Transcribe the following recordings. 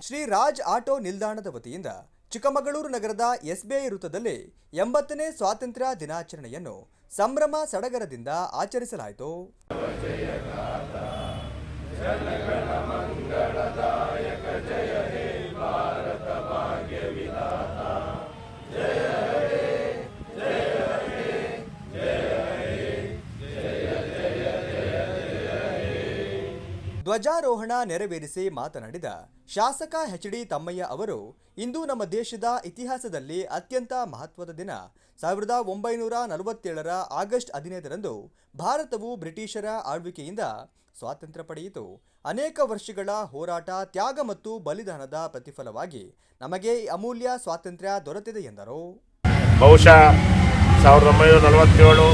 Shri Raj auto ನಿಲ್ದಾಣದ ವತಿಯಿಂದ ಚಿಕ್ಕಮಗಳೂರು ನಗರದ ಎಸ್ಬಿಐ ವೃತ್ತದಲ್ಲಿ 80ನೇ ಸ್ವಾತಂತ್ರ್ಯ ದಿನಾಚರಣೆಯನ್ನು ಸಂಭ್ರಮ ಸಡಗರದಿಂದ ಆಚರಿಸಲಾಯಿತು. ಧ್ವಜಾರೋಹಣ ನೆರವೇರಿಸಿ ಮಾತನಾಡಿದ ಶಾಸಕ ಎಚ್.ಡಿ. ತಮ್ಮಯ್ಯ ಅವರು, ಇಂದು ನಮ್ಮ ದೇಶದ ಇತಿಹಾಸದಲ್ಲಿ ಅತ್ಯಂತ ಮಹತ್ವದ ದಿನ. 1947ರ ಆಗಸ್ಟ್ 15ರಂದು ಭಾರತವು ಬ್ರಿಟಿಷರ ಆಳ್ವಿಕೆಯಿಂದ ಸ್ವಾತಂತ್ರ್ಯ ಪಡೆಯಿತು. ಅನೇಕ ವರ್ಷಗಳ ಹೋರಾಟ, ತ್ಯಾಗ ಮತ್ತು ಬಲಿದಾನದ ಪ್ರತಿಫಲವಾಗಿ ನಮಗೆ ಅಮೂಲ್ಯ ಸ್ವಾತಂತ್ರ್ಯ ದೊರೆತಿದೆ ಎಂದರು. ಬಹುಶಃ 1947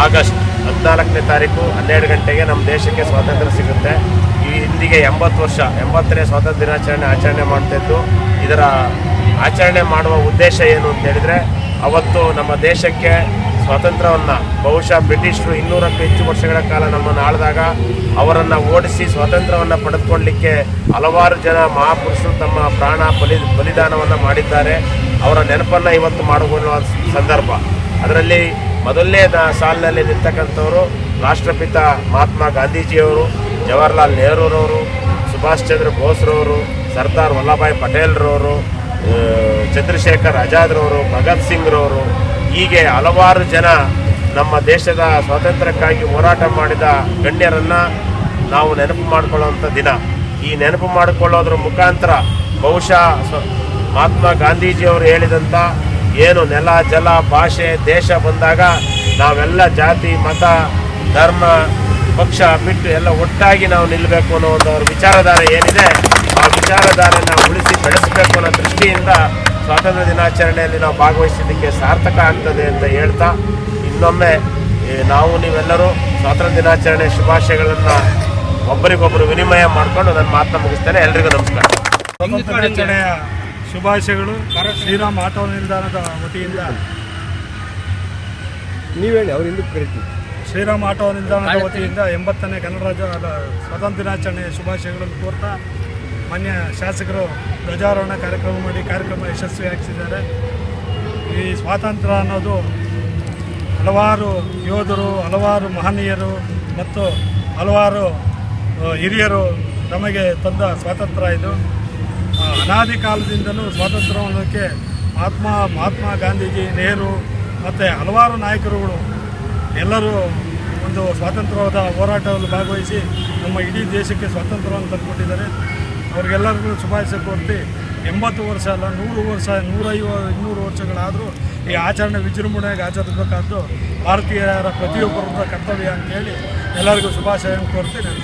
ಆಗಸ್ಟ್ 14ನೇ ತಾರೀಕು 12 ಗಂಟೆಗೆ ನಮ್ಮ ದೇಶಕ್ಕೆ ಸ್ವಾತಂತ್ರ್ಯ ಸಿಗುತ್ತೆ. ಈ ಇಂದಿಗೆ 80 ವರ್ಷ, 80ನೇ ಸ್ವಾತಂತ್ರ್ಯ ದಿನಾಚರಣೆ ಆಚರಣೆ ಮಾಡ್ತಾಯಿದ್ದು. ಇದರ ಆಚರಣೆ ಮಾಡುವ ಉದ್ದೇಶ ಏನು ಅಂತ ಹೇಳಿದರೆ, ಅವತ್ತು ನಮ್ಮ ದೇಶಕ್ಕೆ ಸ್ವಾತಂತ್ರ್ಯವನ್ನು ಬಹುಶಃ ಬ್ರಿಟಿಷರು 200ಕ್ಕೂ ಹೆಚ್ಚು ವರ್ಷಗಳ ಕಾಲ ನಮ್ಮನ್ನು ಆಳಿದಾಗ ಅವರನ್ನು ಓಡಿಸಿ ಸ್ವಾತಂತ್ರ್ಯವನ್ನು ಪಡೆದುಕೊಳ್ಳಲಿಕ್ಕೆ ಹಲವಾರು ಜನ ಮಹಾಪುರುಷರು ತಮ್ಮ ಪ್ರಾಣ ಬಲಿದಾನವನ್ನು ಮಾಡಿದ್ದಾರೆ. ಅವರ ನೆನಪನ್ನು ಇವತ್ತು ಮಾಡಿಕೊಳ್ಳುವ ಸಂದರ್ಭ. ಅದರಲ್ಲಿ ಮೊದಲನೇ ಸಾಲಿನಲ್ಲಿ ನಿಂತಕ್ಕಂಥವರು ರಾಷ್ಟ್ರಪಿತ ಮಹಾತ್ಮ ಗಾಂಧೀಜಿಯವರು, ಜವಾಹರ್ಲಾಲ್ ನೆಹರೂರವರು, ಸುಭಾಷ್ ಚಂದ್ರ ಬೋಸ್ರವರು, ಸರ್ದಾರ್ ವಲ್ಲಭಾಯ್ ಪಟೇಲ್ರವರು, ಚಂದ್ರಶೇಖರ್ ಆಜಾದ್ರವರು, ಭಗತ್ ಸಿಂಗ್ರವರು, ಹೀಗೆ ಹಲವಾರು ಜನ ನಮ್ಮ ದೇಶದ ಸ್ವಾತಂತ್ರ್ಯಕ್ಕಾಗಿ ಹೋರಾಟ ಮಾಡಿದ ಗಣ್ಯರನ್ನು ನಾವು ನೆನಪು ಮಾಡಿಕೊಳ್ಳುವಂಥ ದಿನ. ಈ ನೆನಪು ಮಾಡಿಕೊಳ್ಳೋದ್ರ ಮುಖಾಂತರ ಬಹುಶಃ ಮಹಾತ್ಮ ಗಾಂಧೀಜಿಯವರು ಹೇಳಿದಂಥ ಏನು ನೆಲ, ಜಲ, ಭಾಷೆ, ದೇಶ ಬಂದಾಗ ನಾವೆಲ್ಲ ಜಾತಿ, ಮತ, ಧರ್ಮ, ಪಕ್ಷ ಬಿಟ್ಟು ಎಲ್ಲ ಒಟ್ಟಾಗಿ ನಾವು ನಿಲ್ಲಬೇಕು ಅನ್ನೋ ಒಂದು ಅವ್ರ ವಿಚಾರಧಾರೆ ಏನಿದೆ, ಆ ವಿಚಾರಧಾರೆಯನ್ನು ಉಳಿಸಿ ಬೆಳೆಸಬೇಕು ಅನ್ನೋ ದೃಷ್ಟಿಯಿಂದ ಸ್ವಾತಂತ್ರ್ಯ ದಿನಾಚರಣೆಯಲ್ಲಿ ನಾವು ಭಾಗವಹಿಸಿದ್ದಕ್ಕೆ ಸಾರ್ಥಕ ಆಗ್ತದೆ ಅಂತ ಹೇಳ್ತಾ, ಇನ್ನೊಮ್ಮೆ ನಾವು ನೀವೆಲ್ಲರೂ ಸ್ವಾತಂತ್ರ್ಯ ದಿನಾಚರಣೆ ಶುಭಾಶಯಗಳನ್ನು ಒಬ್ಬರಿಗೊಬ್ಬರು ವಿನಿಮಯ ಮಾಡಿಕೊಂಡು ನನ್ನ ಮಾತನ್ನ ಮುಗಿಸ್ತೇನೆ. ಎಲ್ರಿಗೂ ನಮಸ್ಕಾರ. ಸ್ವಾತಂತ್ರ್ಯ ದಿನಾಚರಣೆಯ ಶುಭಾಶಯಗಳು. ಶ್ರೀರಾಮ್ ಆಟೋ ನಿಲ್ದಾಣದ ವತಿಯಿಂದ ಶ್ರೀರಾಮ್ ಆಟೋ ನಿಲ್ದಾಣದ ವತಿಯಿಂದ 80ನೇ ಕನ್ನಡ ರಾಜ್ಯ ಸ್ವಾತಂತ್ರ್ಯ ದಿನಾಚರಣೆಯ ಶುಭಾಶಯಗಳನ್ನು ಕೋರ್ತಾ, ಮಾನ್ಯ ಶಾಸಕರು ಧ್ವಜಾರೋಹಣ ಕಾರ್ಯಕ್ರಮ ಮಾಡಿ ಕಾರ್ಯಕ್ರಮ ಯಶಸ್ವಿಯಾಗಿಸಿದ್ದಾರೆ. ಈ ಸ್ವಾತಂತ್ರ್ಯ ಅನ್ನೋದು ಹಲವಾರು ಯೋಧರು, ಹಲವಾರು ಮಹನೀಯರು ಮತ್ತು ಹಲವಾರು ಹಿರಿಯರು ನಮಗೆ ತಂದ ಸ್ವಾತಂತ್ರ್ಯ ಇದು. ಅನಾದಿ ಕಾಲದಿಂದಲೂ ಸ್ವಾತಂತ್ರ್ಯ ಅನ್ನೋಕ್ಕೆ ಮಹಾತ್ಮ ಗಾಂಧೀಜಿ, ನೆಹರು ಮತ್ತು ಹಲವಾರು ನಾಯಕರುಗಳು ಎಲ್ಲರೂ ಒಂದು ಸ್ವಾತಂತ್ರ್ಯದ ಹೋರಾಟದಲ್ಲಿ ಭಾಗವಹಿಸಿ ನಮ್ಮ ಇಡೀ ದೇಶಕ್ಕೆ ಸ್ವಾತಂತ್ರ್ಯವನ್ನು ತಂದುಕೊಟ್ಟಿದ್ದಾರೆ. ಅವ್ರಿಗೆಲ್ಲರಿಗೂ ಶುಭಾಶಯ ಕೋರ್ತಿ 80 ವರ್ಷ ಅಲ್ಲ, 100 ವರ್ಷ, 150, 200 ವರ್ಷಗಳಾದರೂ ಈ ಆಚರಣೆ ವಿಜೃಂಭಣೆಯಾಗಿ ಆಚರಿಸಬೇಕಾದ್ದು ಭಾರತೀಯರ ಪ್ರತಿಯೊಬ್ಬರ ಕರ್ತವ್ಯ ಅಂತೇಳಿ ಎಲ್ಲರಿಗೂ ಶುಭಾಶಯ ಕೋರ್ತೀನಿ.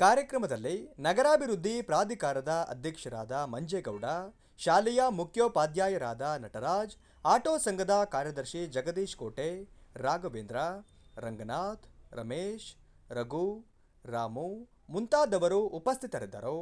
ಕಾರ್ಯಕ್ರಮದಲ್ಲಿ ನಗರಾಭಿವೃದ್ಧಿ ಪ್ರಾಧಿಕಾರದ ಅಧ್ಯಕ್ಷರಾದ ಮಂಜೇಗೌಡ, ಶಾಲೆಯ ಮುಖ್ಯೋಪಾಧ್ಯಾಯರಾದ ನಟರಾಜ್, ಆಟೋ ಸಂಘದ ಕಾರ್ಯದರ್ಶಿ ಜಗದೀಶ್ ಕೋಟೆ, ರಾಘವೇಂದ್ರ, ರಂಗನಾಥ್, ರಮೇಶ್, ರಘು, ರಾಮು ಮುಂತಾದವರು ಉಪಸ್ಥಿತರಿದ್ದರು.